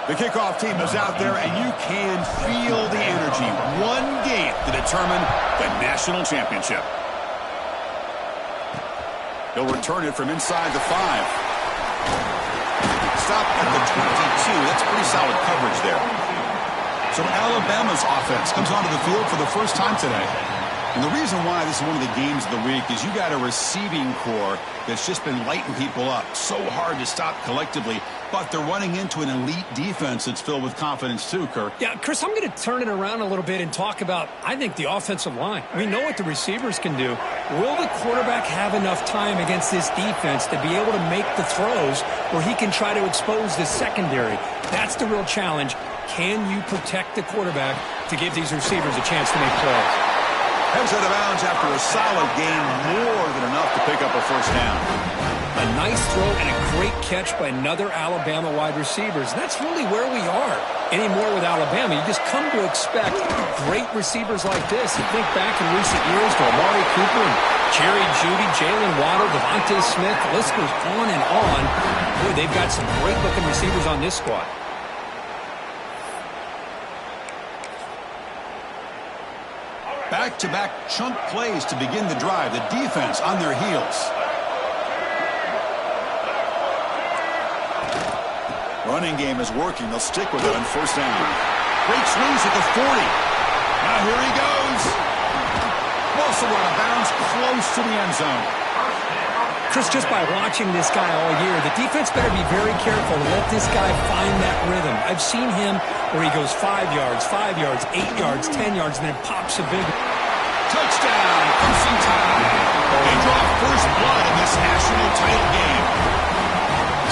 The kickoff team is out there, and you can feel the energy. One game to determine the national championship. He'll return it from inside the 5. Stop at the 22. That's pretty solid coverage there. So Alabama's offense comes onto the field for the first time today. And the reason why this is one of the games of the week is you got a receiving core that's just been lighting people up. So hard to stop collectively. But they're running into an elite defense that's filled with confidence too, Kirk. Yeah, Chris, I'm going to turn it around a little bit and talk about, I think, the offensive line. We know what the receivers can do. Will the quarterback have enough time against this defense to be able to make the throws where he can try to expose the secondary? That's the real challenge. Can you protect the quarterback to give these receivers a chance to make plays? Heads out of bounds after a solid game, more than enough to pick up a first down. A nice throw and a great catch by another Alabama wide receivers. That's really where we are. Anymore with Alabama, you just come to expect great receivers like this. You think back in recent years to Amari Cooper and Jerry Jeudy, Jalen Waddle, Devontae Smith. The list goes on and on. Boy, they've got some great-looking receivers on this squad. Back-to-back chunk plays to begin the drive. The defense on their heels. Running game is working. They'll stick with it on first down. Breaks loose at the 40. Now here he goes. Also out of bounds, close to the end zone. Chris, just by watching this guy all year, the defense better be very careful to let this guy find that rhythm. I've seen him where he goes 5 yards, 8 yards, 10 yards, and then pops a big touchdown. Crimson Tide. They draw first blood in this national title game.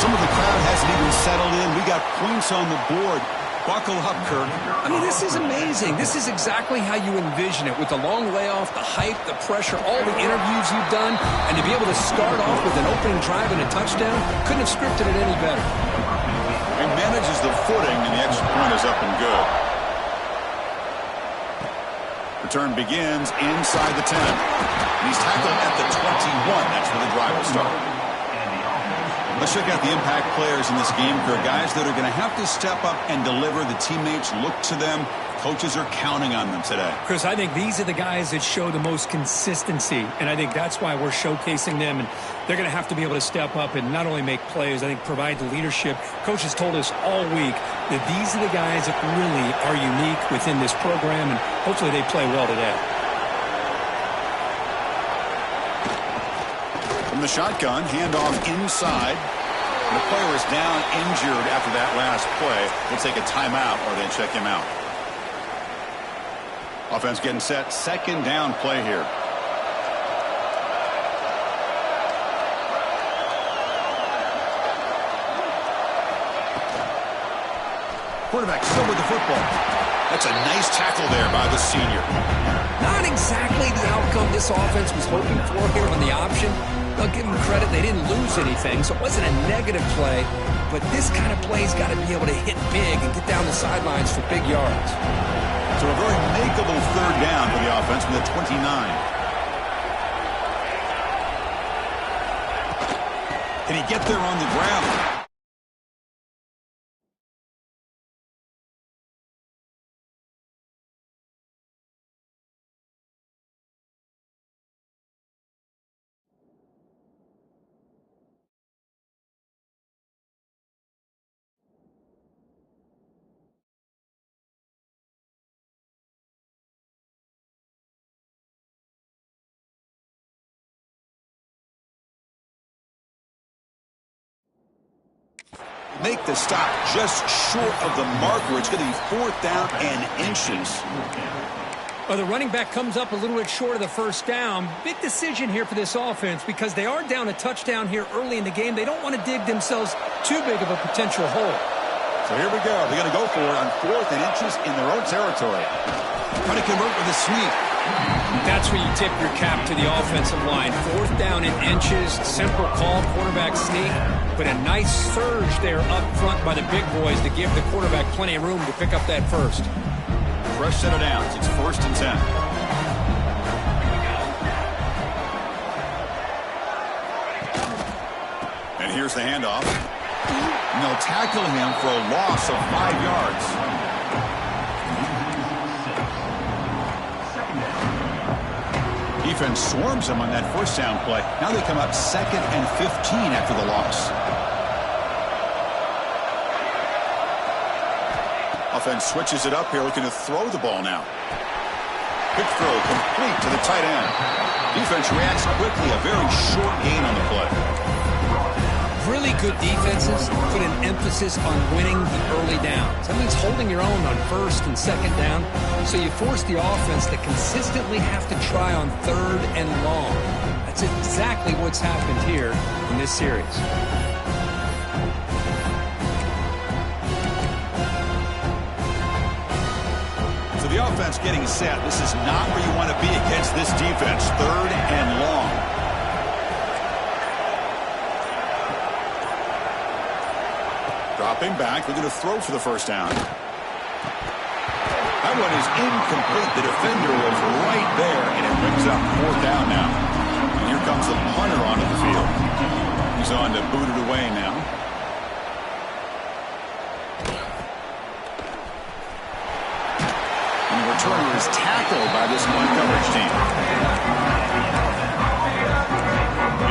Some of the crowd hasn't even settled in. We got points on the board. Buckle up, Kirk. I mean, this is amazing. This is exactly how you envision it, with the long layoff, the hype, the pressure, all the interviews you've done, and to be able to start off with an opening drive and a touchdown, couldn't have scripted it any better. He manages the footing, and the extra point is up and good. Return begins inside the 10. And he's tackled at the 21. That's where the drive will start. Let's check out the impact players in this game. They're guys that are going to have to step up and deliver. The teammates look to them. Coaches are counting on them today. Chris, I think these are the guys that show the most consistency, and I think that's why we're showcasing them. And they're going to have to be able to step up and not only make plays, I think provide the leadership. Coaches told us all week that these are the guys that really are unique within this program, and hopefully they play well today. From the shotgun, handoff inside. The player is down injured after that last play. We'll take a timeout or then check him out. Offense getting set. Second down play here. Quarterback still with the football. That's a nice tackle there by the senior. Not exactly the outcome this offense was hoping for here on the option. I'll give them credit. They didn't lose anything, so it wasn't a negative play. But this kind of play's got to be able to hit big and get down the sidelines for big yards. So a very makeable third down for the offense from the 29. Can he get there on the ground? make the stop just short of the mark where it's going to be 4th down and inches. Well, the running back comes up a little bit short of the first down. Big decision here for this offense because they are down a touchdown here early in the game. They don't want to dig themselves too big of a potential hole. So here we go. They're going to go for it on 4th and inches in their own territory. Trying to convert with a sweep. That's where you tip your cap to the offensive line. 4th down and inches, simple call, quarterback sneak, but a nice surge there up front by the big boys to give the quarterback plenty of room to pick up that first. Fresh set of downs. It's 1st and 10. And here's the handoff. And they'll tackle him for a loss of 5 yards. Defense swarms him on that first down play. Now they come up 2nd and 15 after the loss. Offense switches it up here, looking to throw the ball now. Quick throw, complete to the tight end. Defense reacts quickly, a very short gain on the play. Really good defenses put an emphasis on winning the early downs. That means holding your own on 1st and 2nd down, so you force the offense to consistently have to try on 3rd and long. That's exactly what's happened here in this series. The offense getting set. This is not where you want to be against this defense. 3rd and long. Dropping back. They're going to throw for the first down. That one is incomplete. The defender was right there, and it brings up 4th down now. And here comes the punter onto the field. He's on to boot it away now. Returner is tackled by this one coverage team.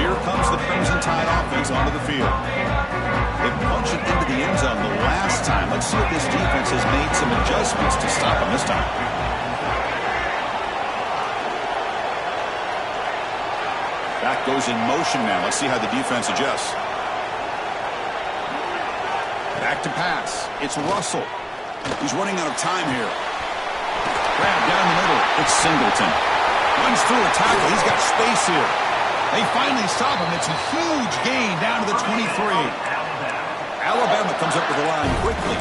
Here comes the Crimson Tide offense onto the field. They punched it into the end zone the last time. Let's see if this defense has made some adjustments to stop them this time. Back goes in motion now. Let's see how the defense adjusts. Back to pass. It's Russell. He's running out of time here. Grab down the middle. It's Singleton. Runs through a tackle. He's got space here. They finally stop him. It's a huge gain down to the 23. Alabama comes up with the line quickly.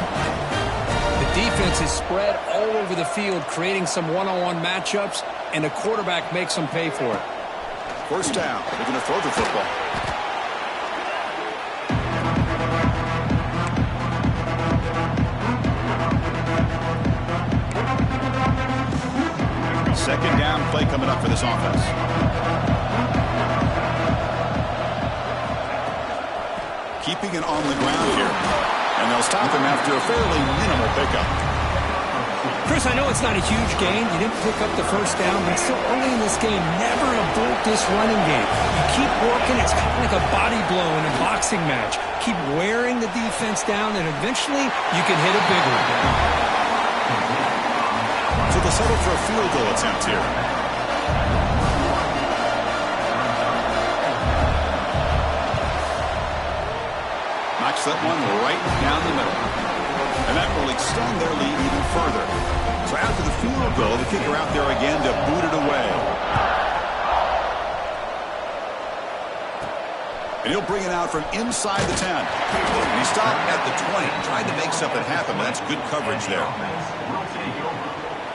The defense is spread all over the field, creating some one-on-one matchups, and the quarterback makes them pay for it. First down. They're going to throw the football. Second down play coming up for this offense. Keeping it on the ground here. And they'll stop him after a fairly minimal pickup. Chris, I know it's not a huge gain. You didn't pick up the first down, but it's still early in this game. Never abort this running game. You keep working. It's kind of like a body blow in a boxing match. Keep wearing the defense down, and eventually you can hit a big one. So they'll settle for a field goal attempt here. Knocks that one right down the middle. And that will extend their lead even further. So after the field goal, the kicker out there again to boot it away. And he'll bring it out from inside the 10. And he stopped at the 20. Tried to make something happen, but that's good coverage there.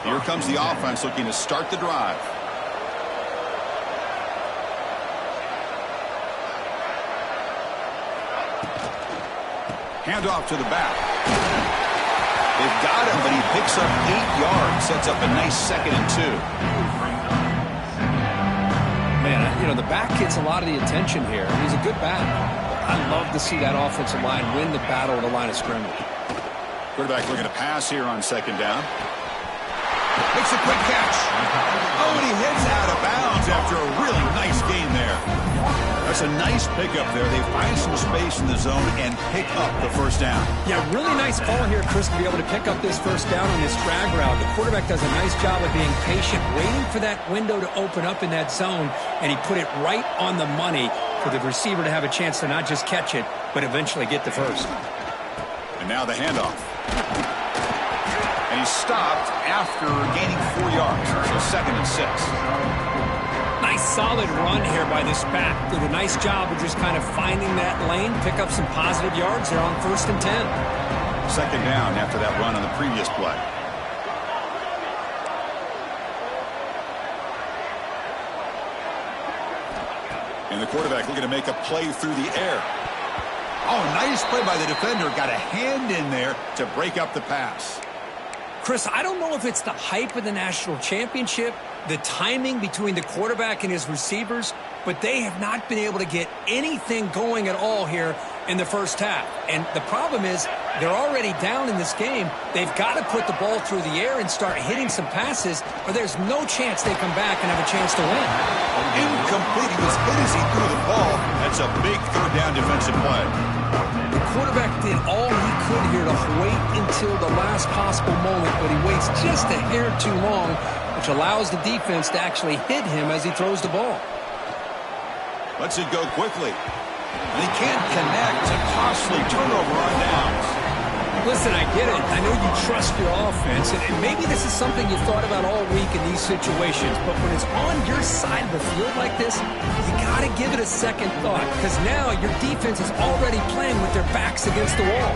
Here comes the offense looking to start the drive. Handoff to the back. They've got him, but he picks up 8 yards. Sets up a nice 2nd and 2. Man, you know, the back gets a lot of the attention here. He's a good back. I love to see that offensive line win the battle at the line of scrimmage. Quarterback looking to pass here on 2nd down. Makes a quick catch. Oh, and he heads out of bounds after a really nice gain there. That's a nice pickup there. They find some space in the zone and pick up the first down. Yeah, really nice call here, Chris, to be able to pick up this first down on this drag route. The quarterback does a nice job of being patient, waiting for that window to open up in that zone, and he put it right on the money for the receiver to have a chance to not just catch it, but eventually get the first. And now the handoff. And he's stopped after gaining 4 yards. So 2nd and 6. Nice solid run here by this back. Did a nice job of just kind of finding that lane, pick up some positive yards there on 1st and 10. 2nd down after that run on the previous play. And the quarterback looking to make a play through the air. Oh, nice play by the defender. Got a hand in there to break up the pass. Chris, I don't know if it's the hype of the national championship, the timing between the quarterback and his receivers, but they have not been able to get anything going at all here in the first half. And the problem is they're already down in this game. They've got to put the ball through the air and start hitting some passes, or there's no chance they come back and have a chance to win. Incomplete. He was hit as he threw the ball. That's a big 3rd down defensive play. The quarterback did all he could here to wait until the last possible moment, but he waits just a hair too long, which allows the defense to actually hit him as he throws the ball. Lets it go quickly. And he can't connect. A costly turnover on downs. Listen, I get it. I know you trust your offense, and maybe this is something you thought about all week in these situations, but when it's on your side of the field like this, you got to give it a second thought, because now your defense is already playing with their backs against the wall.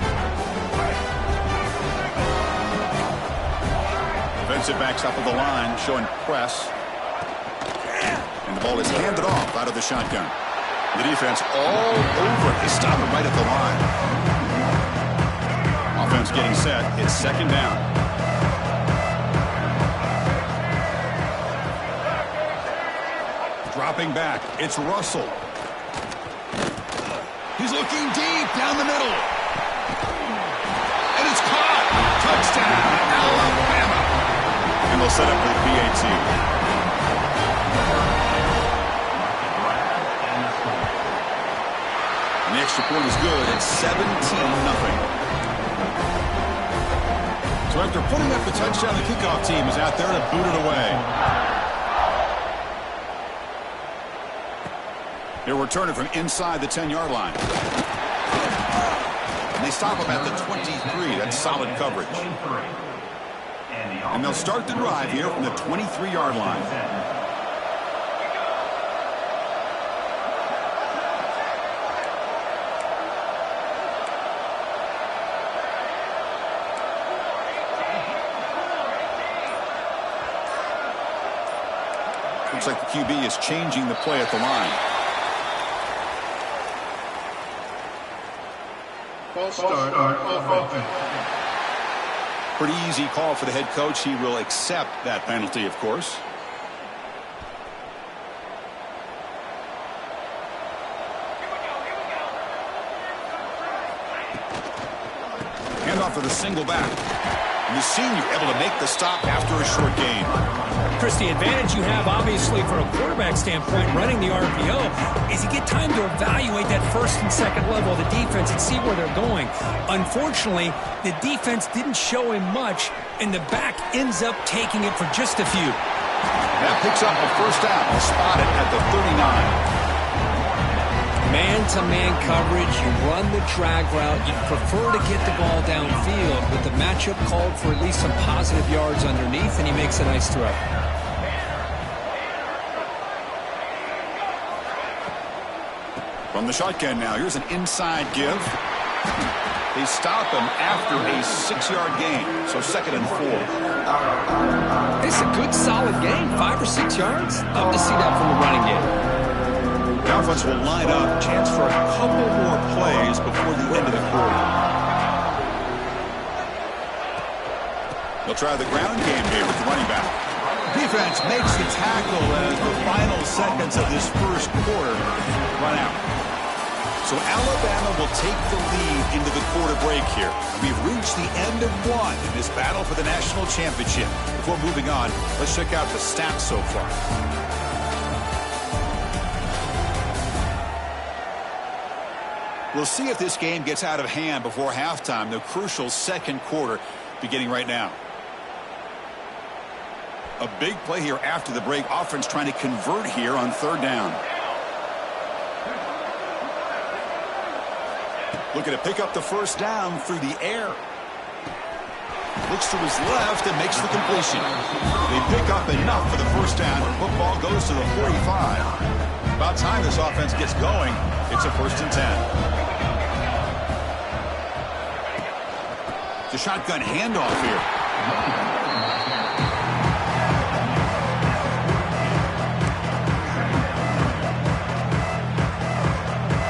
Defensive backs up of the line, showing press. And the ball is handed off out of the shotgun. The defense all over it. They stop it right at the line. Offense getting set. It's 2nd down. Dropping back. It's Russell. He's looking deep down the middle. And it's caught. Touchdown, Alabama. And they'll set up with PAT. And the extra point is good. It's 17-0. So after putting up the touchdown, the kickoff team is out there to boot it away. They're returning from inside the 10-yard line. And they stop him at the 23. That's solid coverage. And they'll start the drive here from the 23-yard line. Looks like the QB is changing the play at the line. False start off offense. Pretty easy call for the head coach. He will accept that penalty, of course. Handoff for the single back. And the senior able to make the stop after a short gain. Chris, the advantage you have, obviously, from a quarterback standpoint, running the RPO, is you get time to evaluate that 1st and 2nd level of the defense and see where they're going. Unfortunately, the defense didn't show him much, and the back ends up taking it for just a few. That picks up a 1st down. Spotted at the 39. Man-to-man coverage, you run the drag route, you prefer to get the ball downfield, but the matchup called for at least some positive yards underneath, and he makes a nice throw. From the shotgun now, here's an inside give. They stop him after a 6-yard gain, so 2nd and 4. It's a good, solid game, 5 or 6 yards. Love to see that from the running game. The offense will line up. Chance for a couple more plays before the end of the quarter. They'll try the ground game here with the running back. Defense makes the tackle as the final seconds of this 1st quarter run out. So Alabama will take the lead into the quarter break here. We've reached the end of one in this battle for the national championship. Before moving on, let's check out the stats so far. We'll see if this game gets out of hand before halftime. The crucial 2nd quarter beginning right now. A big play here after the break. Offense trying to convert here on 3rd down. Looking to pick up the first down through the air. Looks to his left and makes the completion. They pick up enough for the first down. Football goes to the 45. About time this offense gets going. It's a 1st and 10. It's a shotgun handoff here.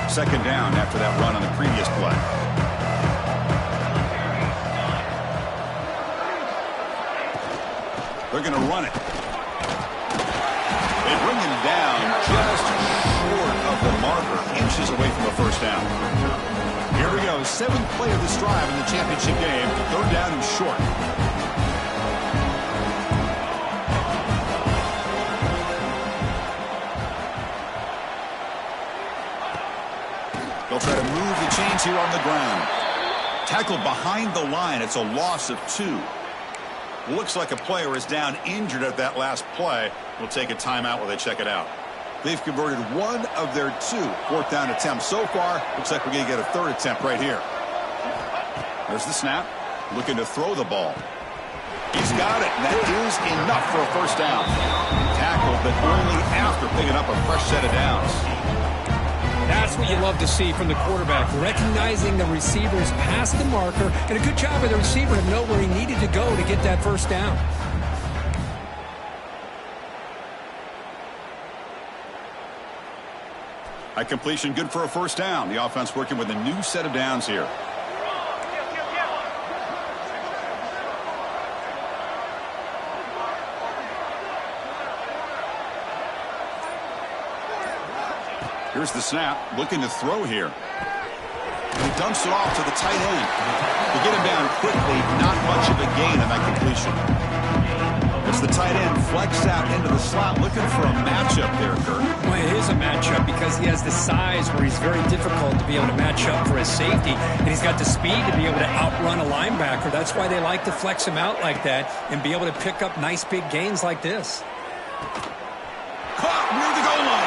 Second down after that run on the previous play. They're going to run it. They bring him down just short of the marker, inches away from a first down. Here we go, 7th play of this drive in the championship game. 3rd down and short. They'll try to move the chains here on the ground. Tackled behind the line. It's a loss of 2. Looks like a player is down injured at that last play. We'll take a timeout while they check it out. They've converted 1 of their 2 4th down attempts so far. Looks like we're going to get a 3rd attempt right here. There's the snap. Looking to throw the ball. He's got it, and that is enough for a first down. Tackled, but only after picking up a fresh set of downs. That's what you love to see from the quarterback, recognizing the receiver's past the marker, and a good job of the receiver to know where he needed to go to get that first down. High completion, good for a first down. The offense working with a new set of downs here. Here's the snap, looking to throw here. He dumps it off to the tight end. To get him down quickly, not much of a gain on that completion. As the tight end flexed out into the slot, looking for a matchup there, Kurt. Well, it is a matchup because he has the size where he's very difficult to be able to match up for his safety, and he's got the speed to be able to outrun a linebacker. That's why they like to flex him out like that and be able to pick up nice big gains like this. Caught near the goal line.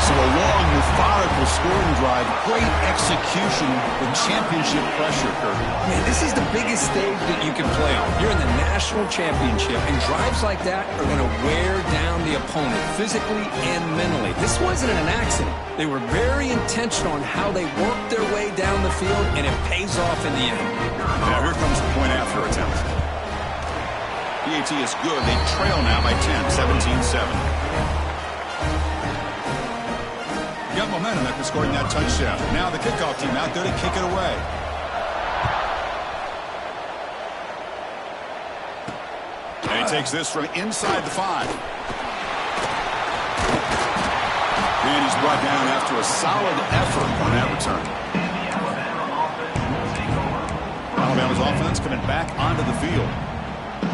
So a long, methodical scoring drive. Great execution with championship pressure, Kurt. Man, this is the biggest stage that you can play on. You're in the national championship, and drives like that are going to wear down the opponent physically and mentally. This wasn't an accident. They were very intentional on how they worked their way down the field, and it pays off in the end. Now here comes the point after attempt. PAT is good. They trail now by 10, 17-7. Got momentum after scoring that touchdown. Now the kickoff team out there to kick it away. And he takes this from inside the 5. And he's brought down after a solid effort on that return. Alabama's offense coming back onto the field.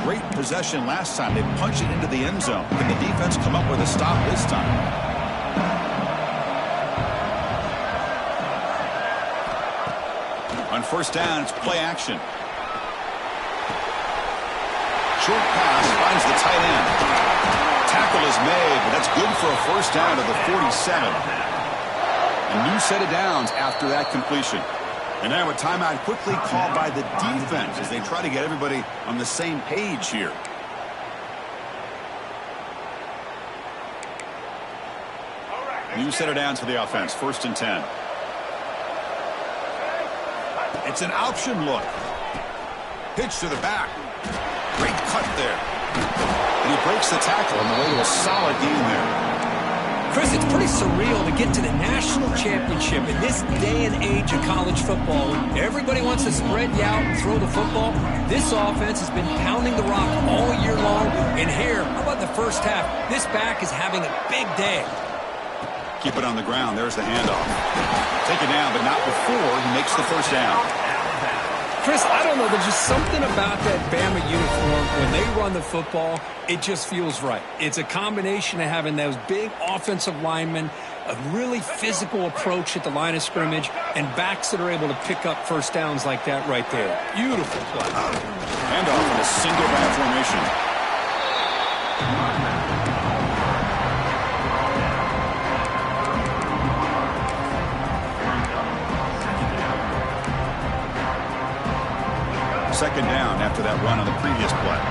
Great possession last time. They punched it into the end zone. Can the defense come up with a stop this time? On first down, it's play action. Short pass finds the tight end. Tackle is made, but that's good for a first down to the 47. A new set of downs after that completion. And now a timeout quickly called by the defense as they try to get everybody on the same page here. New set of downs for the offense. 1st and 10. It's an option look. Pitch to the back. Great cut there. And he breaks the tackle on the way to a solid gain there. Chris, it's pretty surreal to get to the national championship in this day and age of college football. Everybody wants to spread you out and throw the football. This offense has been pounding the rock all year long. And here, how about the first half? This back is having a big day. Keep it on the ground. There's the handoff. Take it down, but not before he makes the first down. Chris, I don't know. There's just something about that Bama uniform. When they run the football, it just feels right. It's a combination of having those big offensive linemen, a really physical approach at the line of scrimmage, and backs that are able to pick up first downs like that right there. Beautiful play. Handoff in a single back formation. after that run on the previous play.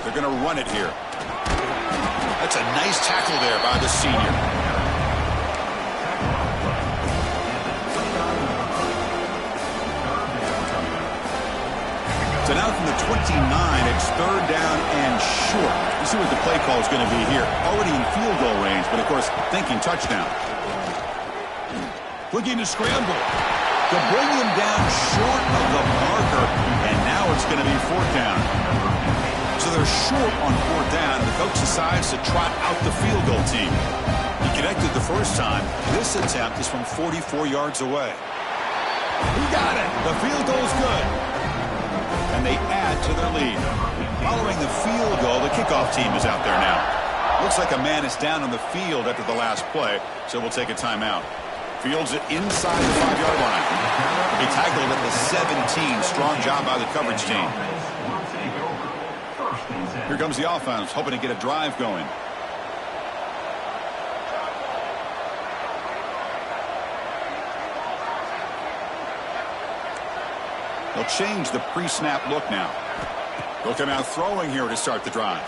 They're going to run it here. That's a nice tackle there by the senior. So now from the 29, it's third down and short. You see what the play call is going to be here. Already in field goal range, but of course thinking touchdown. Looking to scramble. To bring him down short of the marker, and now it's going to be fourth down. So they're short on fourth down. The coach decides to trot out the field goal team. He connected the first time. This attempt is from 44 yards away. He got it. The field goal's good. And they add to their lead. Following the field goal, the kickoff team is out there now. Looks like a man is down on the field after the last play, so we'll take a timeout. Fields it inside the 5-yard line. He tackled at the 17. Strong job by the coverage team. Here comes the offense, hoping to get a drive going. They'll change the pre-snap look now. They'll come out throwing here to start the drive.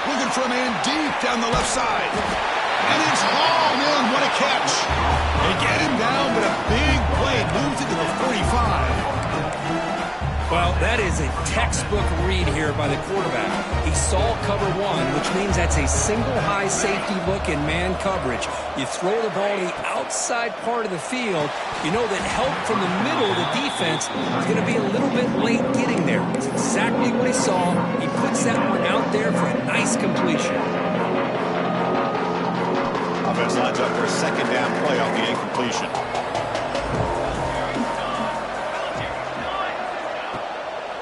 Looking for a man deep down the left side. And it's hauled in. What a catch. They get him down, but a big play moves it to the 45. Well, that is a textbook read here by the quarterback. He saw cover one, which means that's a single high safety look in man coverage. You throw the ball to the outside part of the field, you know that help from the middle of the defense is going to be a little bit late getting there. It's exactly what he saw. He puts that one out there for a nice completion. Offense lines up for a second down play off the incompletion.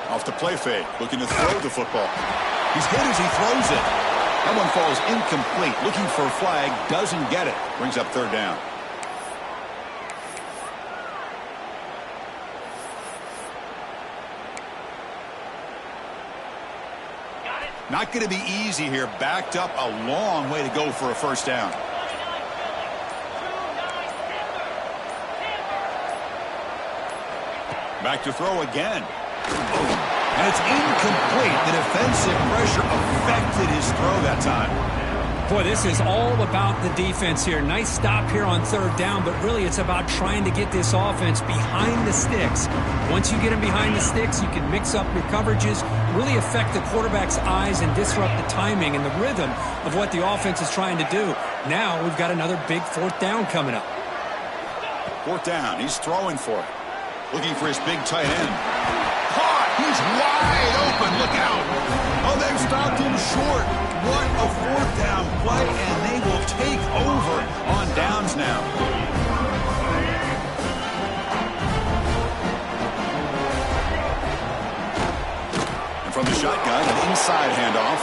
Off the play fake, looking to throw the football. He's hit as he throws it. That one falls incomplete. Looking for a flag, doesn't get it. Brings up third down. Not going to be easy here. Backed up a long way to go for a first down. Back to throw again. And it's incomplete. The defensive pressure affected his throw that time. Boy, this is all about the defense here. Nice stop here on third down, but really it's about trying to get this offense behind the sticks. Once you get them behind the sticks, you can mix up your coverages, really affect the quarterback's eyes and disrupt the timing and the rhythm of what the offense is trying to do. Now we've got another big fourth down coming up. Fourth down. He's throwing for it. Looking for his big tight end. Caught! He's wide open. Look out. Oh, they've stopped him short. What a fourth down play, and they will take over on downs now. And from the shotgun, an inside handoff.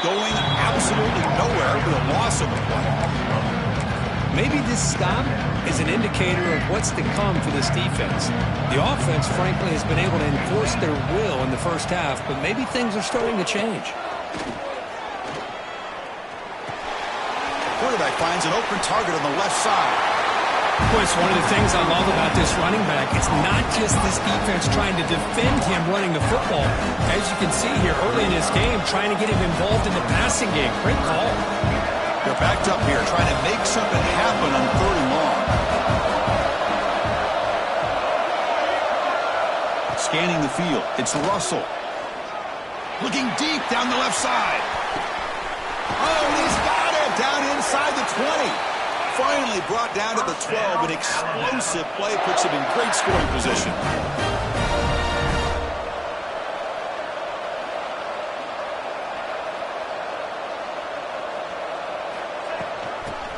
Going absolutely nowhere with a loss of the play. Maybe this stop is an indicator of what's to come for this defense. The offense, frankly, has been able to enforce their will in the first half, but maybe things are starting to change. Quarterback finds an open target on the left side. Boy, it's one of the things I love about this running back. It's not just this defense trying to defend him running the football. As you can see here early in this game, trying to get him involved in the passing game. Great call. They're backed up here, trying to make something happen on third and long. Scanning the field, it's Russell. Looking deep down the left side. Oh, he's got it down inside the 20. Finally brought down to the 12. An explosive play puts him in great scoring position.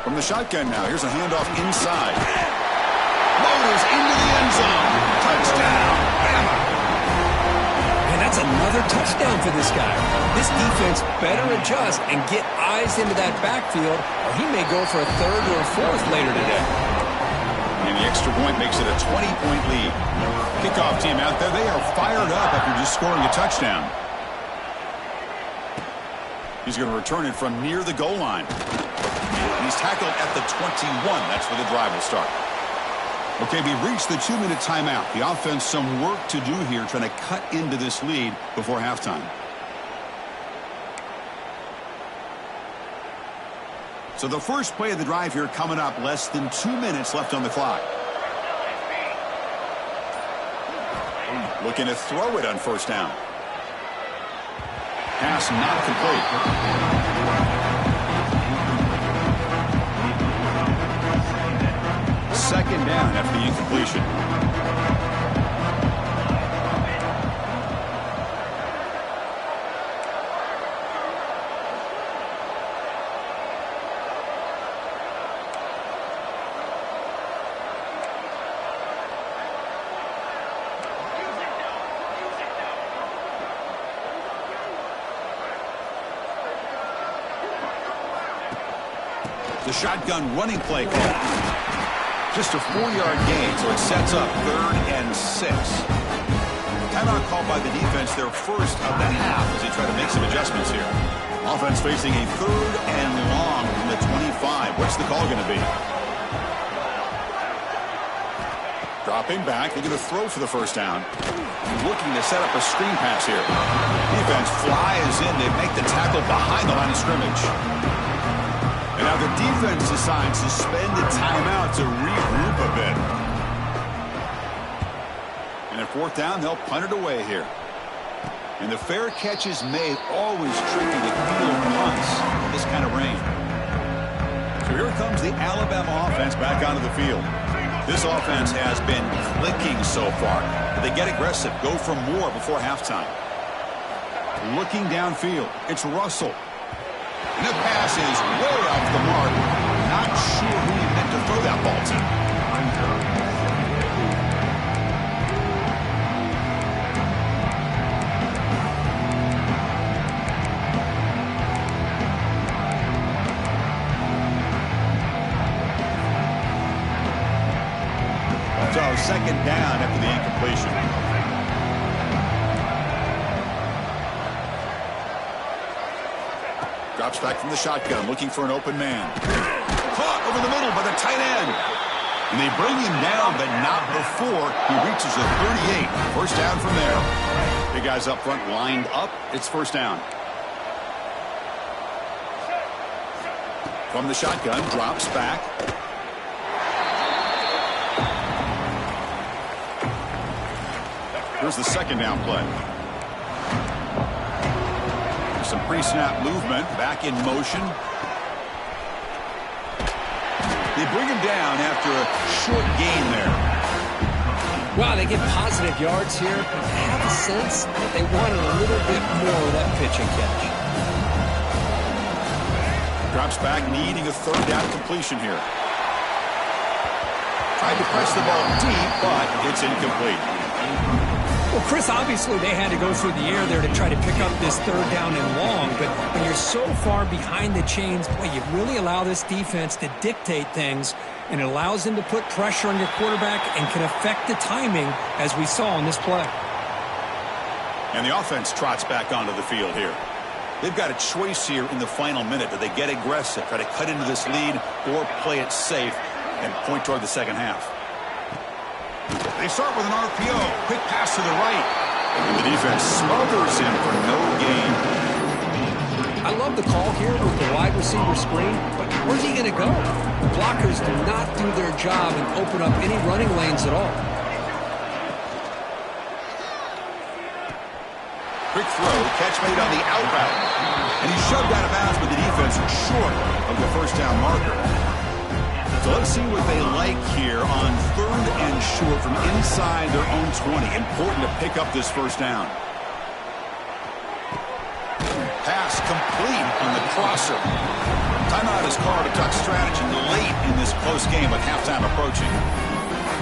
From the shotgun now, here's a handoff inside. Motors into the end zone. Touchdown, Bama. And that's another touchdown for this guy. This defense better adjust and get eyes into that backfield, or he may go for a third or a fourth later today. And the extra point makes it a 20-point lead. Kickoff team out there, they are fired up after just scoring a touchdown. He's going to return it from near the goal line. He's tackled at the 21. That's where the drive will start. Okay, we've reached the 2-minute timeout. The offense some work to do here trying to cut into this lead before halftime. So the first play of the drive here coming up, less than 2 minutes left on the clock. Looking to throw it on first down. Pass not complete. Second down after the incompletion. The shotgun running play call. Just a 4-yard gain, so it sets up 3rd and 6. Timeout called by the defense, their first of the half, as they try to make some adjustments here. Offense facing a 3rd and long from the 25. What's the call going to be? Dropping back, they're going to throw for the first down. Looking to set up a screen pass here. Defense flies in, they make the tackle behind the line of scrimmage. And now the defense decides to spend a timeout to regroup a bit. And at 4th down, they'll punt it away here. And the fair catch is made, always tricky to field punts in this kind of rain. So here comes the Alabama offense back onto the field. This offense has been clicking so far. But they get aggressive, go for more before halftime. Looking downfield, it's Russell. And the pass is way off the mark. Not sure who he meant to throw that ball to. So second down after the incompletion. Drops back from the shotgun, looking for an open man. Caught over the middle by the tight end. And they bring him down, but not before he reaches the 38. First down from there. Big guys up front lined up. It's first down. From the shotgun, drops back. Here's the second down play. Some pre-snap movement, back in motion. They bring him down after a short gain there. Wow, they get positive yards here. I have a sense that they wanted a little bit more of that pitch and catch. Drops back, needing a 3rd down completion here. Tried to press the ball deep, but it's incomplete. Well, Chris, obviously they had to go through the air there to try to pick up this 3rd down and long, but when you're so far behind the chains, boy, you really allow this defense to dictate things, and it allows them to put pressure on your quarterback and can affect the timing, as we saw in this play. And the offense trots back onto the field here. They've got a choice here in the final minute. Do they get aggressive, try to cut into this lead, or play it safe and point toward the second half? They start with an RPO. Quick pass to the right. And the defense smothers him for no gain. I love the call here with the wide receiver screen, but where's he going to go? The blockers do not do their job and open up any running lanes at all. Quick throw, catch made on the out route. And he's shoved out of bounds with the defense short of the first down marker. So let's see what they like here on 3rd and short from inside their own 20. Important to pick up this first down. Pass complete on the crosser. Timeout is called a duck strategy late in this close game with halftime approaching.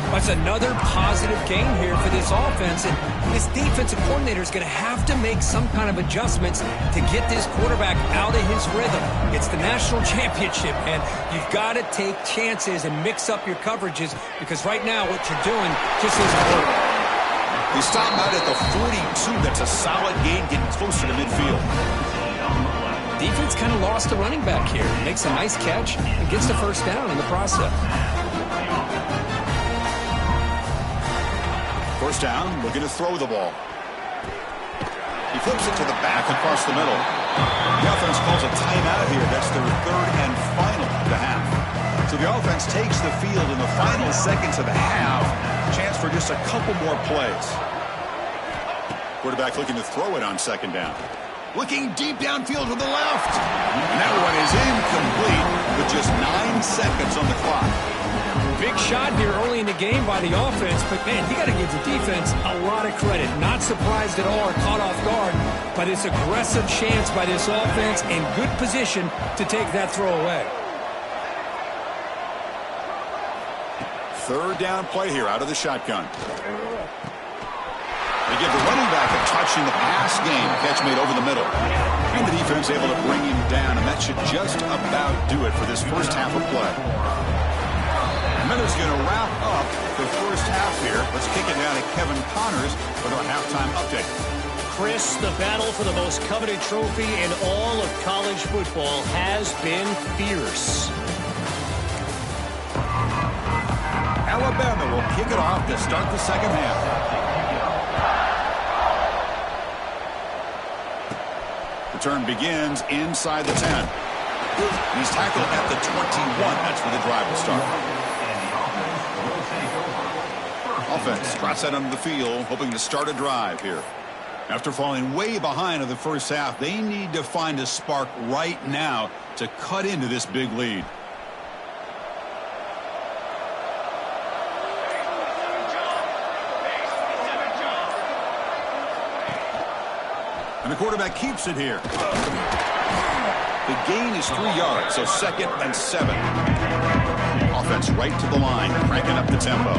That's another positive game here for this offense, and this defensive coordinator is going to have to make some kind of adjustments to get this quarterback out of his rhythm. It's the national championship, and you've got to take chances and mix up your coverages, because right now what you're doing just isn't working. They stop out at the 42. That's a solid gain, getting closer to midfield. Defense kind of lost the running back here. Makes a nice catch and gets the first down in the process. First down, looking to throw the ball. He flips it to the back across the middle. The offense calls a timeout here. That's their third and final of the half. So the offense takes the field in the final seconds of the half. Chance for just a couple more plays. Quarterback looking to throw it on second down. Looking deep downfield to the left. And that one is incomplete with just 9 seconds on the clock. Big shot here early in the game by the offense, but man, you got to give the defense a lot of credit. Not surprised at all or caught off guard by this aggressive chance by this offense in good position to take that throw away. Third down play here out of the shotgun. They give the running back a touch in the pass game. Catch made over the middle. And the defense able to bring him down, and that should just about do it for this first half of play. Miller's going to wrap up the first half here. Let's kick it down to Kevin Connors with our halftime update. Chris, the battle for the most coveted trophy in all of college football has been fierce. Alabama will kick it off to start the second half. Return begins inside the 10. He's tackled at the 21. That's where the drive will start. Offense trots out onto the field, hoping to start a drive here. After falling way behind in the first half, they need to find a spark right now to cut into this big lead. And the quarterback keeps it here. The gain is 3 yards, so 2nd and 7. Offense right to the line, cranking up the tempo.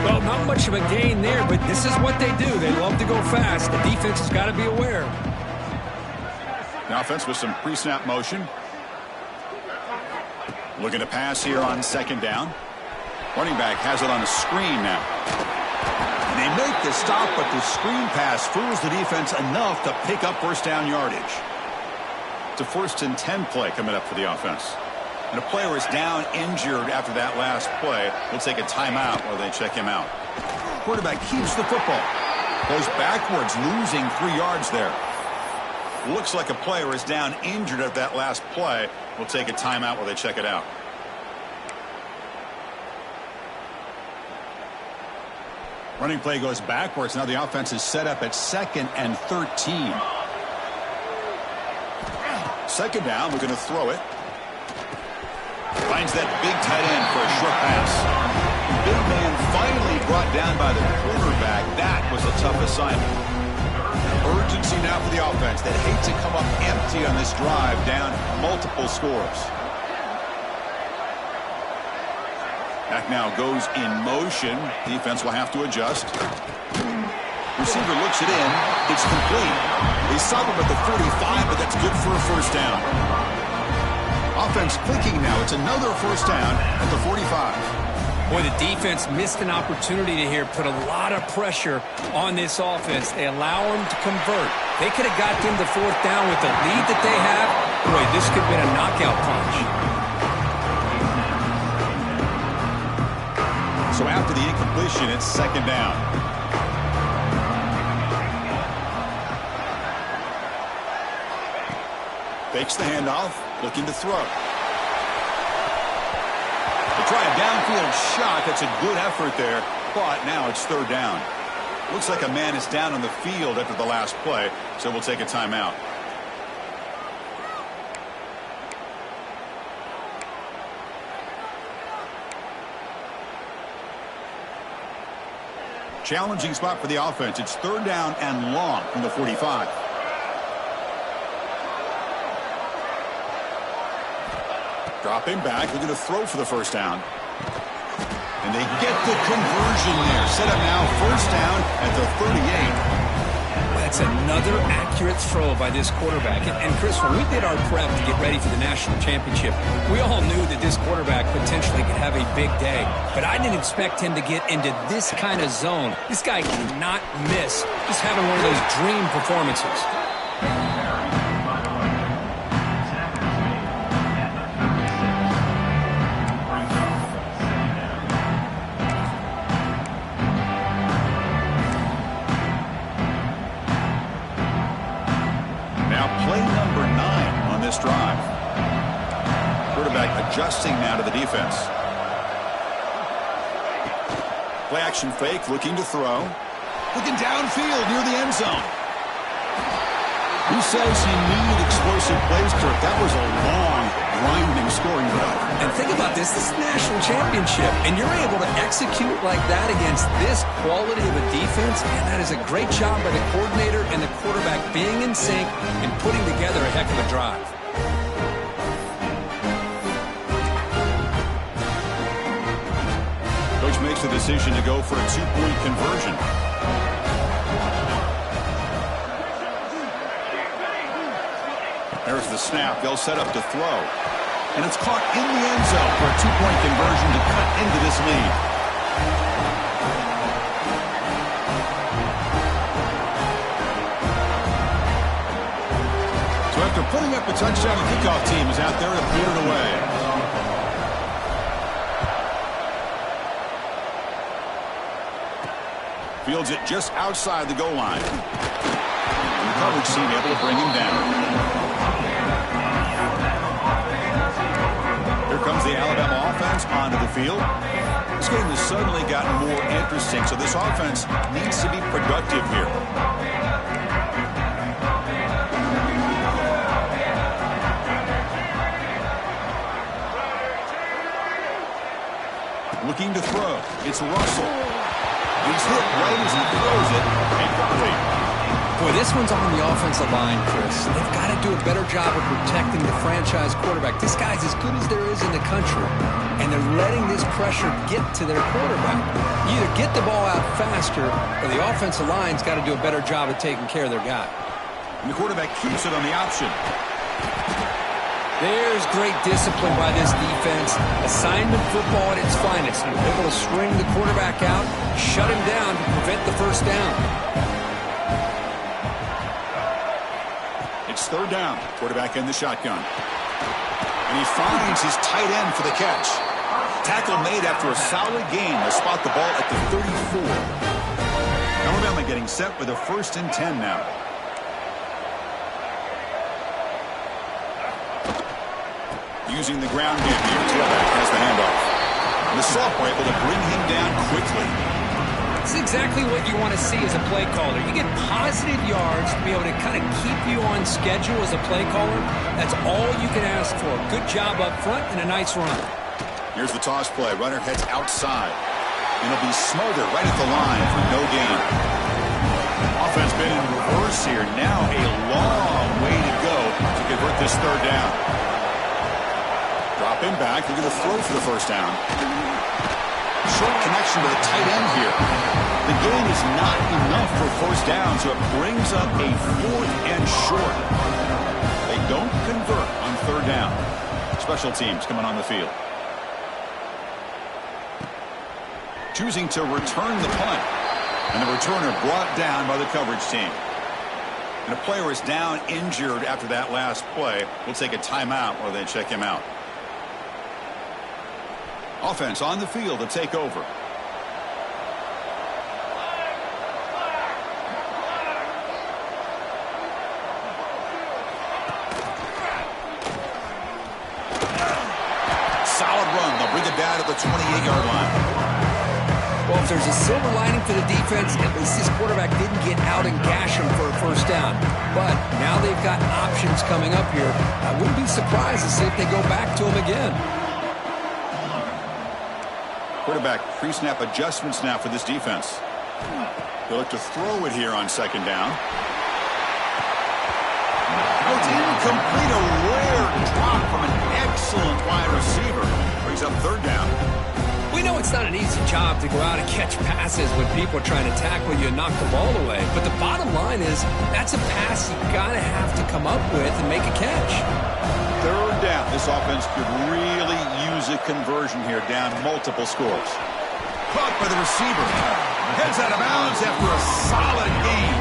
Well, not much of a gain there, but this is what they do. They love to go fast. The defense has got to be aware. The offense with some pre-snap motion. Looking to pass here on second down. Running back has it on the screen now. And they make the stop, but the screen pass fools the defense enough to pick up first down yardage. It's a 1st and 10 play coming up for the offense. And a player is down injured after that last play. We'll take a timeout while they check him out. Quarterback keeps the football. Goes backwards, losing 3 yards there. Looks like a player is down injured at that last play. We'll take a timeout while they check it out. Running play goes backwards. Now the offense is set up at 2nd and 13. Second down, we're going to throw it. Finds that big tight end for a short pass. Big man finally brought down by the quarterback. That was a tough assignment. Urgency now for the offense. They hate to come up empty on this drive, down multiple scores. Back now goes in motion. Defense will have to adjust. Receiver looks it in. It's complete. They stop him at the 45, but that's good for a first down. Offense clicking now. It's another first down at the 45. Boy, the defense missed an opportunity to here put a lot of pressure on this offense. They allow them to convert. They could have got them to 4th down with the lead that they have. Boy, this could have been a knockout punch. So after the incompletion, it's second down. Fakes the handoff, looking to throw. They try a downfield shot. That's a good effort there, but now it's third down. Looks like a man is down on the field after the last play, so we'll take a timeout. Challenging spot for the offense. It's third down and long from the 45. Dropping back, looking to throw for the first down. And they get the conversion there. Set up now, first down at the 38. That's another accurate throw by this quarterback. And Chris, when we did our prep to get ready for the national championship, we all knew that this quarterback potentially could have a big day. But I didn't expect him to get into this kind of zone. This guy cannot miss. Just having one of those dream performances. adjusting now to the defense. Play action fake, looking to throw. Looking downfield near the end zone. Who says you need explosive plays, Kirk? That was a long, grinding scoring drive. And think about this. This is a national championship, and you're able to execute like that against this quality of a defense, and that is a great job by the coordinator and the quarterback being in sync and putting together a heck of a drive. Coach makes the decision to go for a two-point conversion. There's the snap. They'll set up to throw. And it's caught in the end zone for a two-point conversion to cut into this lead. So after putting up a touchdown, the kickoff team is out there to put it away. Fields it just outside the goal line. And the coverage team able to bring him down. Here comes the Alabama offense onto the field. This game has suddenly gotten more interesting, so this offense needs to be productive here. Looking to throw. It's Russell. He's hit right as he throws it. Incomplete. Boy, this one's on the offensive line, Chris. They've got to do a better job of protecting the franchise quarterback. This guy's as good as there is in the country, and they're letting this pressure get to their quarterback. You either get the ball out faster, or the offensive line's got to do a better job of taking care of their guy. And the quarterback keeps it on the option. There's great discipline by this defense. Assignment football at its finest. They're able to string the quarterback out, shut him down to prevent the first down. It's third down. Quarterback in the shotgun. And he finds his tight end for the catch. Tackle made after a solid gain to spot the ball at the 34. Alabama getting set with a 1st and 10 now. Using the ground game here. Tailback has the handoff. And the sophomore able to bring him down quickly. It's exactly what you want to see as a play caller. You get positive yards to be able to kind of keep you on schedule as a play caller. That's all you can ask for. Good job up front and a nice run. Here's the toss play. Runner heads outside. And it'll be smothered right at the line for no gain. Offense been in reverse here. Now a long way to go to convert this third down. Drop him back. They're going to throw for the first down. Short connection to the tight end here. The gain is not enough for first down, so it brings up a 4th and short. They don't convert on third down. Special teams coming on the field. Choosing to return the punt. And the returner brought down by the coverage team. And a player is down injured after that last play. We'll take a timeout while they check him out. Offense on the field to take over. Solid run. They'll bring it down to the 28-yard line. Well, if there's a silver lining for the defense, at least this quarterback didn't get out and gash him for a first down. But now they've got options coming up here. I wouldn't be surprised to see if they go back to him again. Quarterback pre-snap adjustments now for this defense. They'll look to throw it here on second down. Oh, it's incomplete. A rare drop from an excellent wide receiver. Brings up third down. We know it's not an easy job to go out and catch passes when people are trying to tackle you and knock the ball away. But the bottom line is that's a pass you got to have to come up with and make a catch. Third down. This offense could really use a conversion here, down multiple scores. Caught by the receiver. Heads out of bounds after a solid game.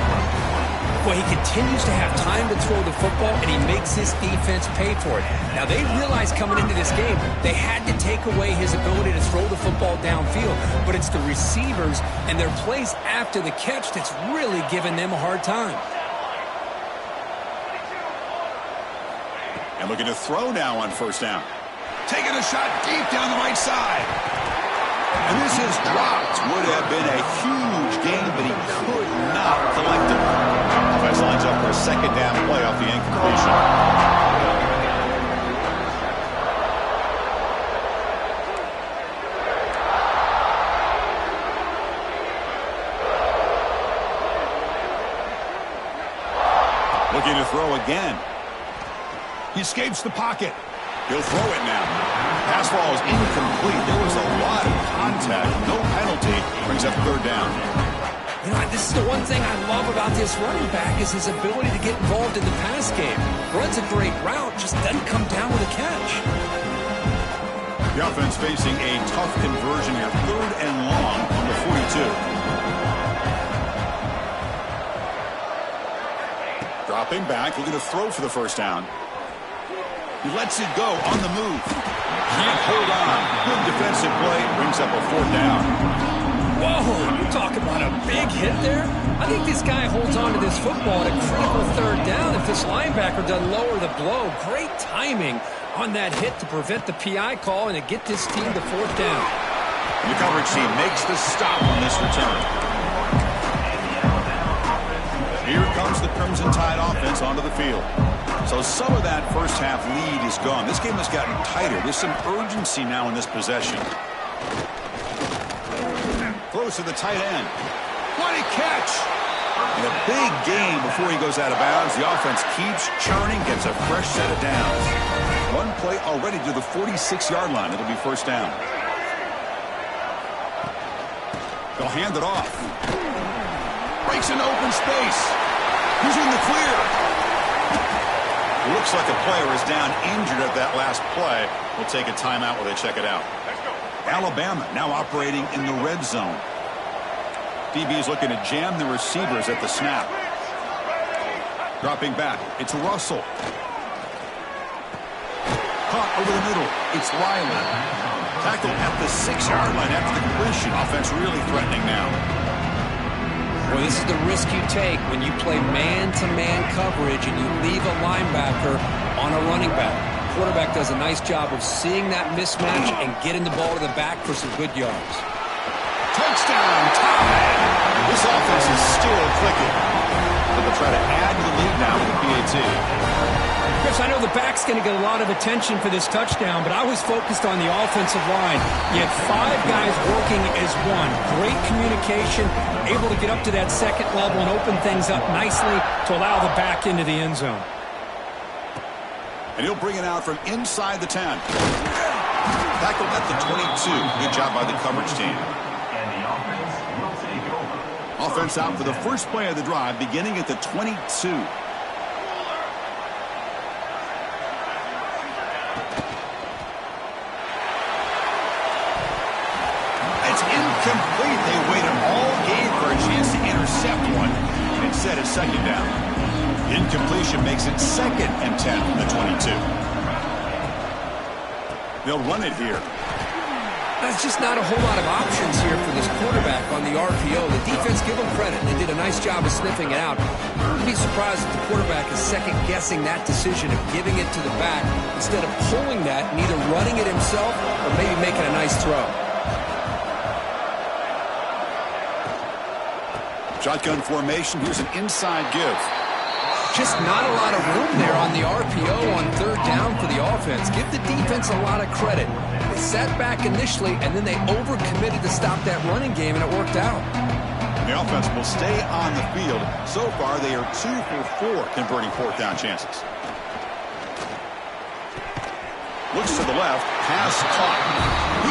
Well, he continues to have time to throw the football, and he makes this defense pay for it. Now, they realized coming into this game they had to take away his ability to throw the football downfield, but it's the receivers and their plays after the catch that's really giving them a hard time. And looking to throw now on first down. Taking a shot deep down the right side. And this is dropped. Would have been a huge gain, but he could not collect it. Offense lines up for a second down play off the incompletion. Looking to throw again. He escapes the pocket. He'll throw it now. Pass ball is incomplete. There was a lot of contact. No penalty. Brings up third down. You know, this is the one thing I love about this running back is his ability to get involved in the pass game. Runs a great route, just doesn't come down with a catch. The offense facing a tough conversion here. Third and long on the 42. Dropping back, looking to throw for the first down. He lets it go on the move. Can't hold on. Good defensive play. Brings up a fourth down. Whoa, you talk about a big hit there. I think this guy holds on to this football at a critical third down if this linebacker doesn't lower the blow. Great timing on that hit to prevent the PI call and to get this team to fourth down. And the coverage team makes the stop on this return. Here comes the Crimson Tide offense onto the field. So some of that first half lead is gone. This game has gotten tighter. There's some urgency now in this possession. Throws to the tight end. What a catch! And a big gain before he goes out of bounds. The offense keeps churning, gets a fresh set of downs. One play already to the 46-yard line. It'll be first down. They'll hand it off. Breaks into open space. He's in the clear. Looks like a player is down injured at that last play. We'll take a timeout while they check it out. Alabama now operating in the red zone. DB is looking to jam the receivers at the snap. Dropping back. It's Russell. Caught over the middle. It's Riley. Tackled at the 6-yard line after the completion. Offense really threatening now. Well, this is the risk you take when you play man-to-man coverage and you leave a linebacker on a running back. Quarterback does a nice job of seeing that mismatch and getting the ball to the back for some good yards. Touchdown, Tide! This offense is still clicking. They'll try to add to the lead now with the PAT. Chris, I know the back's going to get a lot of attention for this touchdown, but I was focused on the offensive line. You had 5 guys working as one. Great communication, able to get up to that second level and open things up nicely to allow the back into the end zone. And he'll bring it out from inside the 10. Tackled at the 22. Good job by the coverage team. And the offense will take over. Offense out for the first play of the drive, beginning at the 22. It's incomplete. They waited all game for a chance to intercept one. Instead, it's second down. Incompletion makes it 2nd and 10 from the 22. They'll run it here. There's just not a whole lot of options here for this quarterback on the RPO. The defense, give them credit. They did a nice job of sniffing it out. I'd be surprised if the quarterback is second-guessing that decision of giving it to the back instead of pulling that and either running it himself or maybe making a nice throw. Shotgun formation. Here's an inside give. Just not a lot of room there on the RPO on third down for the offense. Give the defense a lot of credit. They sat back initially, and then they overcommitted to stop that running game, and it worked out. The offense will stay on the field. So far, they are 2 for 4 converting fourth down chances. Looks to the left. Pass caught.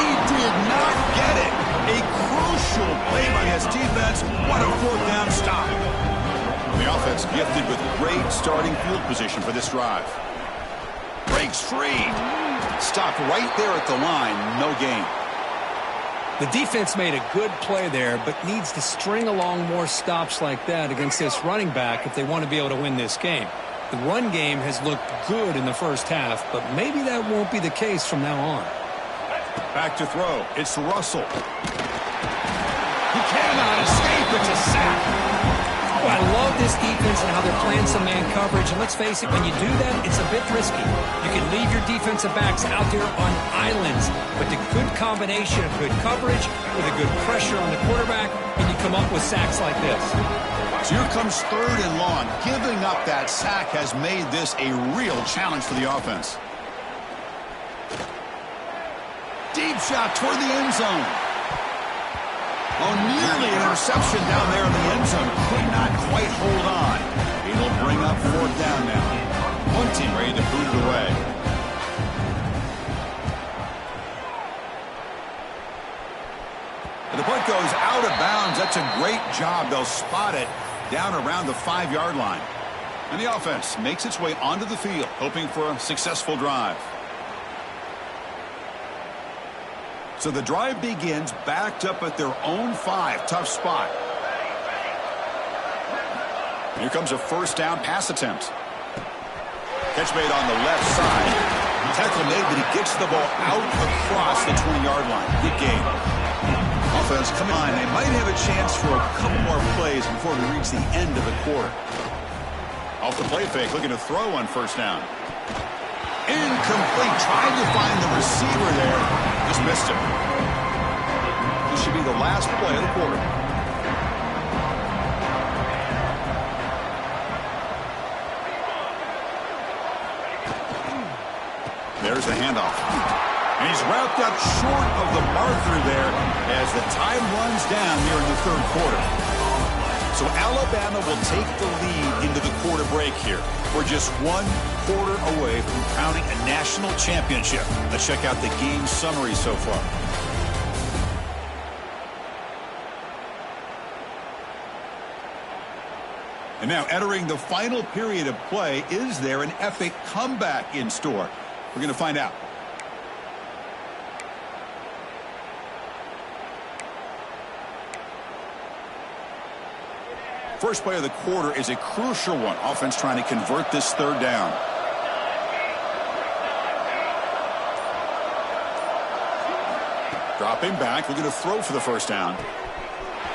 He did not get it. A crucial play by his defense. What a fourth down stop. The offense gifted with great starting field position for this drive. Breaks free. Stopped right there at the line. No gain. The defense made a good play there, but needs to string along more stops like that against this running back if they want to be able to win this game. The run game has looked good in the first half, but maybe that won't be the case from now on. Back to throw. It's Russell. He cannot escape. It's a sack. Oh, I love this defense and how they're playing some man coverage. And let's face it, when you do that, it's a bit risky. You can leave your defensive backs out there on islands, but the good combination of good coverage with a good pressure on the quarterback, and you come up with sacks like this. So here comes 3rd and long. Giving up that sack has made this a real challenge for the offense. Deep shot toward the end zone. Oh, nearly an interception down there in the end zone. Could not quite hold on. It'll bring up 4th down now. One team ready to boot it away. And the punt goes out of bounds. That's a great job. They'll spot it down around the 5-yard line. And the offense makes its way onto the field, hoping for a successful drive. So the drive begins backed up at their own 5. Tough spot. Here comes a 1st down pass attempt. Catch made on the left side. Tackle made, but he gets the ball out across the 20-yard line. Good game. Offense, come on. They might have a chance for a couple more plays before we reach the end of the quarter. Off the play fake, looking to throw on 1st down. Incomplete. Tried to find the receiver there. Just missed him. This should be the last play of the quarter. There's the handoff. And he's wrapped up short of the marker there as the time runs down here in the 3rd quarter. So Alabama will take the lead into the quarter break here. We're just 1 quarter away from crowning a national championship. Let's check out the game summary so far. And now entering the final period of play, is there an epic comeback in store? We're going to find out. First play of the quarter is a crucial one. Offense trying to convert this 3rd down. Dropping back, looking to throw for the 1st down.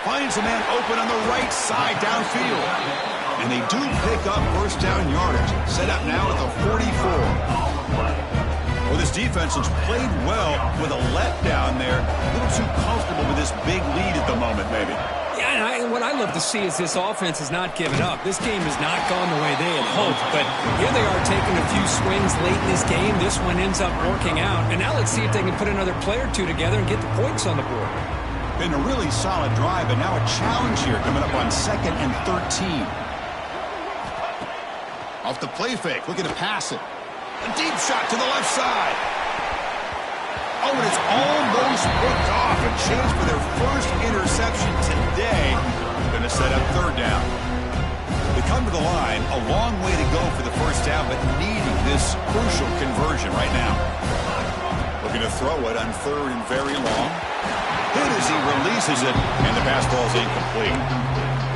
Finds a man open on the right side downfield. And they do pick up 1st down yardage. Set up now at the 44. Well, this defense has played well with a letdown there. A little too comfortable with this big lead at the moment, maybe. Yeah, and what I love to see is this offense has not given up. This game has not gone the way they had hoped, but here they are taking a few swings late in this game. This one ends up working out, and now let's see if they can put another play or two together and get the points on the board. Been a really solid drive, and now a challenge here coming up on 2nd and 13. Off the play fake, looking to pass it. A deep shot to the left side. Oh, and it's almost picked off. A chance for their first interception today. Going to set up 3rd down. They come to the line, a long way to go for the 1st down, but needing this crucial conversion right now. Looking to throw it on 3rd and very long. Hit as he releases it, and the pass ball is incomplete.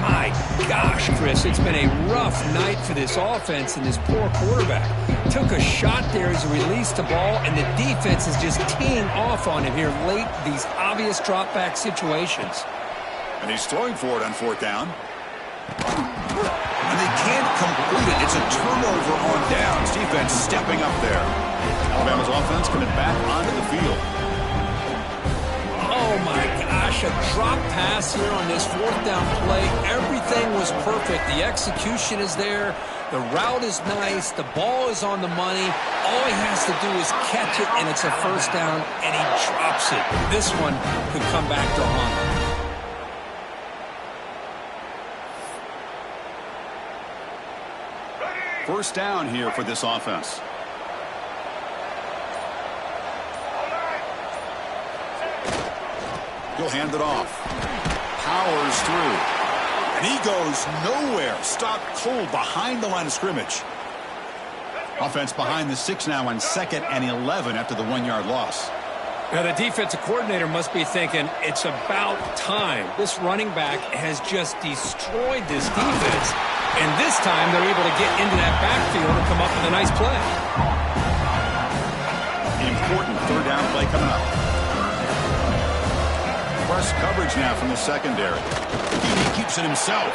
My gosh, Chris, it's been a rough night for this offense and this poor quarterback. Took a shot there as he released the ball, and the defense is just teeing off on him here late, these obvious drop-back situations. And he's throwing for it on 4th down. And they can't complete it. It's a turnover on downs. Defense stepping up there. Alabama's offense coming back onto the field. Oh, my gosh, a drop pass here on this 4th down play. Everything was perfect. The execution is there. The route is nice. The ball is on the money. All he has to do is catch it, and it's a 1st down, and he drops it. This one could come back to haunt him. First down here for this offense. He'll hand it off. Powers through. And he goes nowhere. Stopped cold behind the line of scrimmage. Offense behind the 6 now on 2nd and 11 after the 1-yard loss. Now, the defensive coordinator must be thinking, it's about time. This running back has just destroyed this defense. And this time, they're able to get into that backfield and come up with a nice play. Important 3rd down play coming up. Press coverage now from the secondary. He keeps it himself.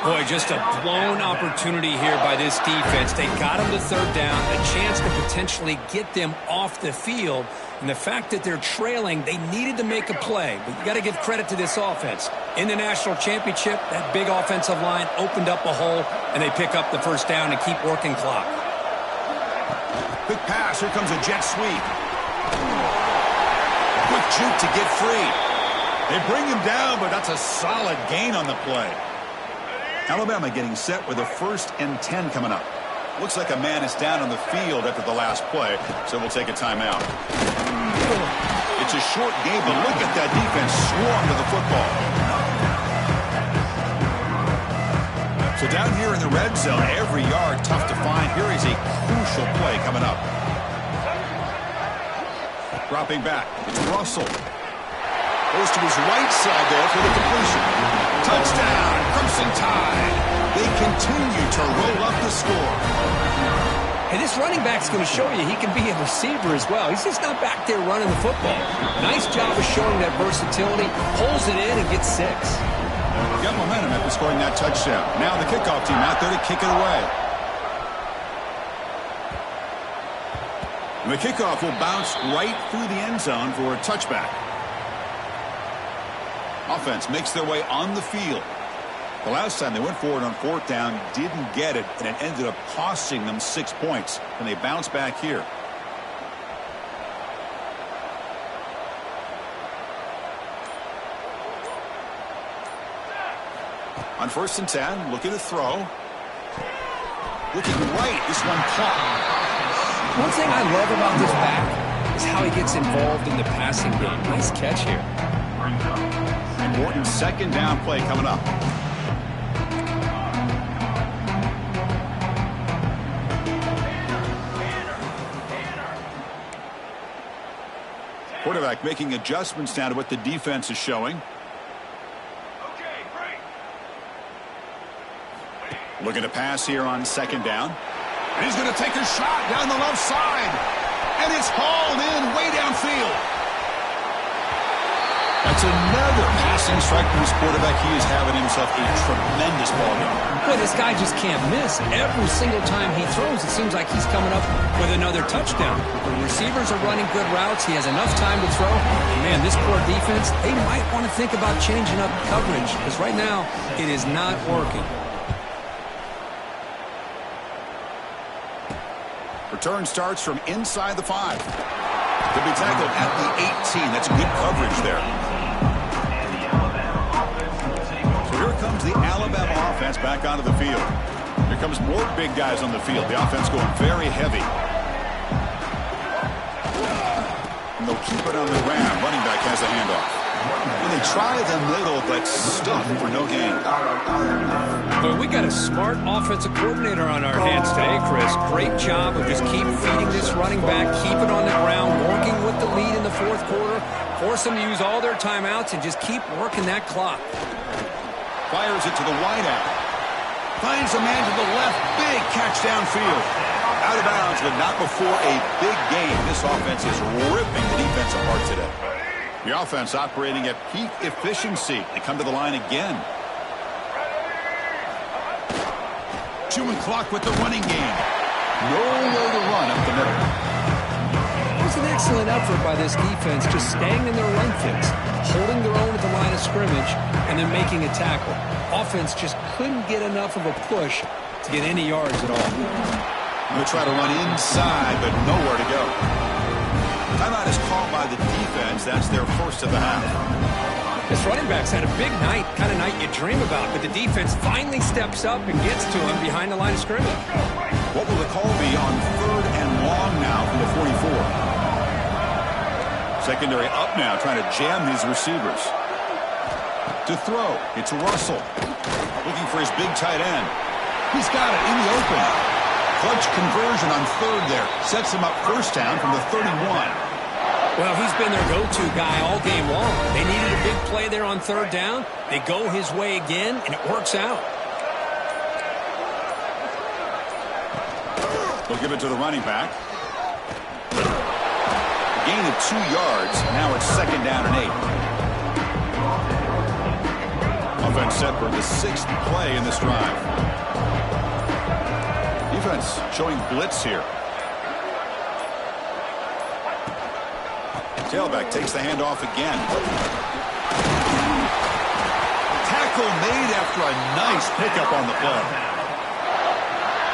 Boy, just a blown opportunity here by this defense. They got him to third down, a chance to potentially get them off the field. And the fact that they're trailing, they needed to make a play. But you got to give credit to this offense. In the national championship, that big offensive line opened up a hole, and they pick up the first down and keep working clock. Quick pass. Here comes a jet sweep. Quick juke to get free. They bring him down, but that's a solid gain on the play. Alabama getting set with a 1st and 10 coming up. Looks like a man is down on the field after the last play, so we'll take a timeout. It's a short game, but look at that defense swarm to the football. So down here in the red zone, every yard tough to find. Here is a crucial play coming up. Dropping back, it's Russell. Goes to his right side there for the completion. Touchdown, Crimson Tide. They continue to roll up the score. Hey, this running back's going to show you he can be a receiver as well. He's just not back there running the football. Nice job of showing that versatility. Pulls it in and gets 6. Got momentum after scoring that touchdown. Now the kickoff team out there to kick it away. And the kickoff will bounce right through the end zone for a touchback. Offense makes their way on the field. The last time they went forward on 4th down, didn't get it, and it ended up costing them 6 points. And they bounce back here. On 1st and 10, looking to throw. Looking right, this one caught. One thing I love about this back is how he gets involved in the passing game. Nice catch here. Important 2nd down play coming up. Quarterback making adjustments now to what the defense is showing. Looking to pass here on 2nd down. And he's going to take a shot down the left side. And it's hauled in way downfield. That's another passing strike from his quarterback. He is having himself a tremendous ball game. Boy, this guy just can't miss. Every single time he throws, it seems like he's coming up with another touchdown. The receivers are running good routes. He has enough time to throw. And man, this poor defense, they might want to think about changing up coverage because right now it is not working. Return starts from inside the 5. Could be tackled at the 18. That's good coverage there. So here comes the Alabama offense back onto the field. Here comes more big guys on the field. The offense going very heavy. And they'll keep it on the ground. Running back has the handoff. When they try the middle, but stuff for no gain. Well, we got a smart offensive coordinator on our hands today, Chris. Great job of just keep feeding this running back, keep it on the ground, working with the lead in the 4th quarter, force them to use all their timeouts, and just keep working that clock. Fires it to the wideout. Finds a man to the left. Big catch downfield. Out of bounds, but not before a big game. This offense is ripping the defense apart today. The offense operating at peak efficiency. They come to the line again. Chewing clock with the running game. Nowhere to run up the middle. It was an excellent effort by this defense, just staying in their run fix, holding their own at the line of scrimmage, and then making a tackle. Offense just couldn't get enough of a push to get any yards at all. They'll try to run inside, but nowhere to go. Timeout is called by the defense. That's their first of the half. This running back's had a big night, kind of night you dream about, but the defense finally steps up and gets to him behind the line of scrimmage. What will the call be on 3rd and long now from the 44? Secondary up now, trying to jam these receivers. To throw, it's Russell. Looking for his big tight end. He's got it in the open. Clutch conversion on 3rd there. Sets him up 1st down from the 31. Well, he's been their go-to guy all game long. They needed a big play there on 3rd down. They go his way again, and it works out. They'll give it to the running back. A gain of 2 yards. Now it's 2nd down and 8. Offense set for the 6th play in this drive. Defense showing blitz here. Tailback takes the handoff again. Tackle made after a nice pickup on the play.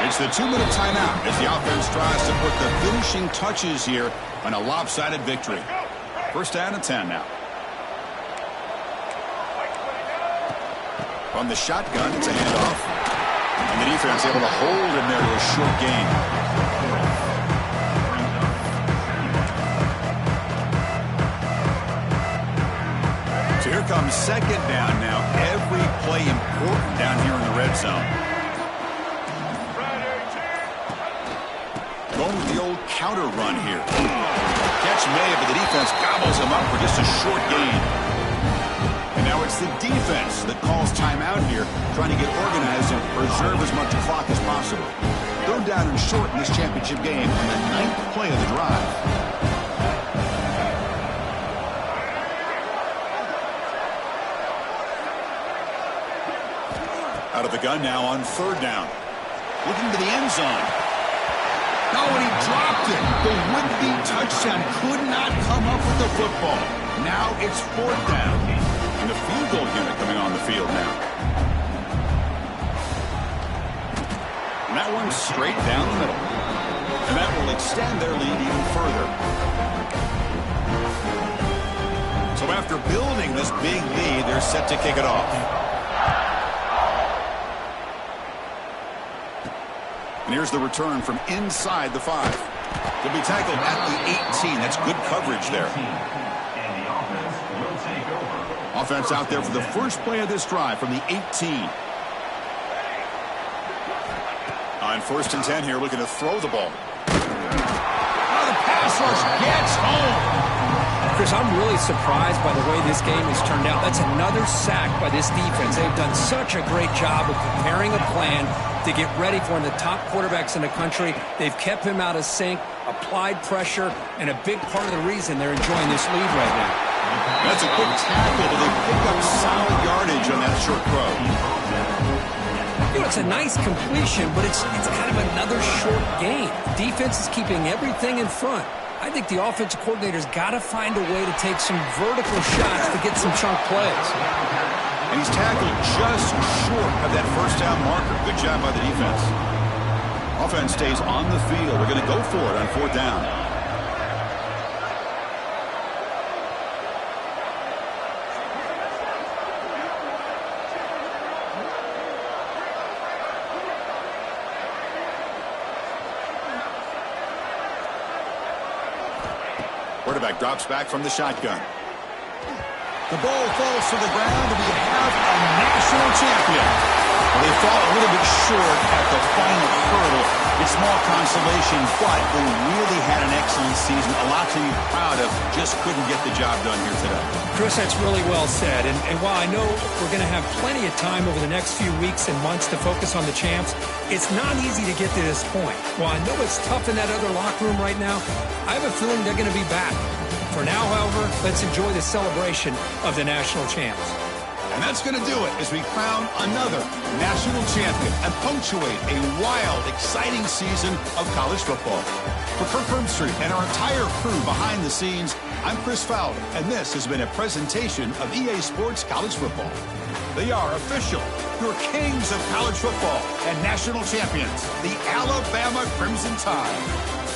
It's the 2-minute timeout as the offense tries to put the finishing touches here on a lopsided victory. First down and 10 now. From the shotgun, it's a handoff. And the defense able to hold him there to a short gain. So here comes second down now. Every play important down here in the red zone. Going with the old counter run here. Catch made, but the defense gobbles him up for just a short gain. And now it's the defense that calls timeout here, trying to get organized and preserve as much clock as possible. Third down and short in this championship game on the 9th play of the drive. Out of the gun now on third down. Looking to the end zone. Oh, and he dropped it. The would-be touchdown could not come up with the football. Now it's fourth down. And the field goal unit coming on the field now. And that one's straight down the middle. And that will extend their lead even further. So after building this big lead, they're set to kick it off. And here's the return from inside the 5. They'll be tackled at the 18. That's good coverage there. And the offense will take over. Offense out there for the first play of this drive from the 18. On 1st and 10 here, looking to throw the ball. Oh, the pass rush gets home. Chris, I'm really surprised by the way this game has turned out. That's another sack by this defense. They've done such a great job of preparing a plan to get ready for one of the top quarterbacks in the country. They've kept him out of sync, applied pressure, and a big part of the reason they're enjoying this lead right now. That's a quick tackle, but they pick up solid yardage on that short throw. You know, it's a nice completion, but it's kind of another short gain. Defense is keeping everything in front. I think the offensive coordinator's got to find a way to take some vertical shots to get some chunk plays. And he's tackled just short of that first down marker. Good job by the defense. Offense stays on the field. They're going to go for it on 4th down. Quarterback drops back from the shotgun. The ball falls to the ground, and we have a national champion. Well, they fall a little bit short at the final hurdle. It's small consolation, but they really had an excellent season. A lot to be proud of. Just couldn't get the job done here today. Chris, that's really well said. And while I know we're going to have plenty of time over the next few weeks and months to focus on the champs, it's not easy to get to this point. While I know it's tough in that other locker room right now, I have a feeling they're going to be back. For now, however, let's enjoy the celebration of the national champs. And that's going to do it as we crown another national champion and punctuate a wild, exciting season of college football. For Kirk Herbstreit and our entire crew behind the scenes, I'm Chris Fowler, and this has been a presentation of EA Sports College Football. They are official, your kings of college football and national champions, the Alabama Crimson Tide.